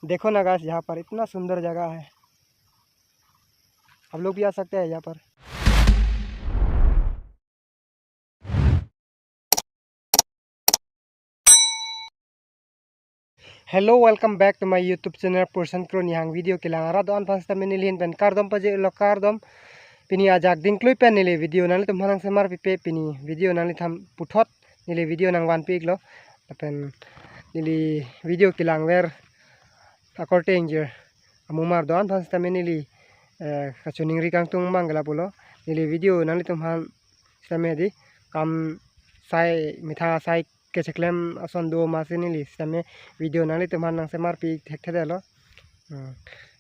देखो ना गाइस, यहाँ पर इतना सुंदर जगह है, हम लोग भी आ सकते हैं यहाँ पर। Hello, welcome back to my YouTube channel Person Kron yang video kilang aradoan pasta menilihin pen kardom paje lo kardom pini ajak dingklui pen nili video nali tumhanang semar pipe pini video nali tham puthot nili video nang wan pik lo pen nili video kilang wer akorte injer amumar doan pasta menili kachuning rikang tung mangala pulo nili video nali tumhan samedi kam sai mitha sai kecheklem ason do masinili same video nali tumhan nang semar pi thekthedelo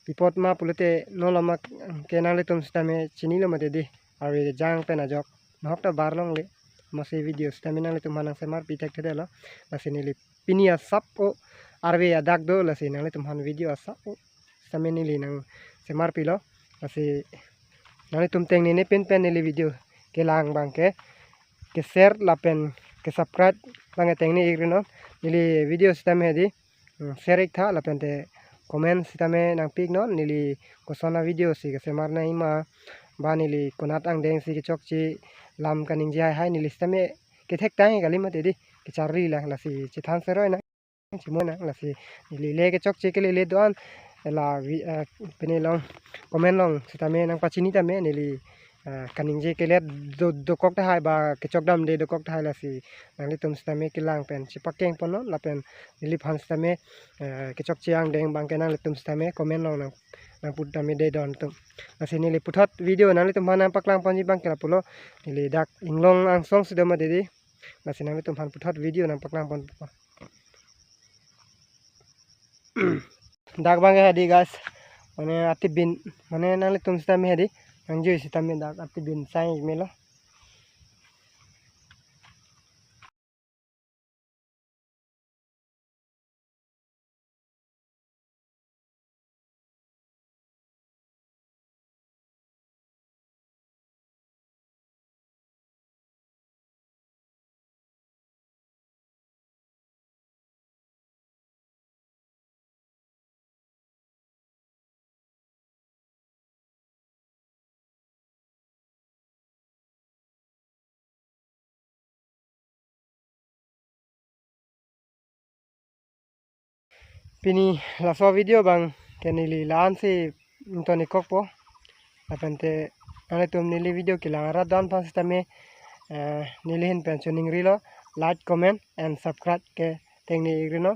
pipot ma pulute no lama kenali tum same chinilo mate di ari jang pena jok nokta barlong le mase video stamina nali tumhan nang semar pi thekthedelo masinili pinia sap o arve adak do lasi nali tumhan video sap o same nili nang semar pilo mase nali tum teng ne pen pen nili video kelang bangke ke share lapen ke subscribe bange tengni igrino nili video sitame di share ik tha lapen te comment sitame nang pik no nili kosona video si ke semar na ima ba nili konat ang deng si ke chokchi lam kaning jai hai nili sitame ke thek tai gali mate di ke charri la lasi chithan seroi na chimona lasi nili le ke chokchi ke le doan la pene long comment long sitame nang pachini tame nili kaning je kelet do kok ta hai ba ke chokdam de do kok ta hai la si nang tum stame kilang pen chipakeng pono la pen nili phan stame ke chok chiang deng bang kenang tum stame comment long nang put tame de don tum lasi nili puthot video nang tum hana paklang ponji bang kela pulo nili dak inglong ang song sidama de di lasi nang tum han puthot video nang paklang pon dak bang hadi guys mane ati bin mane nang tum stame hadi anjo sitame dak ati bin sai melo pini la so video bang kenili lan si toni kokpo apente ane tum nili video kilang ara dan pas tame nilihin pensioning rilo like comment and subscribe ke tengni igrino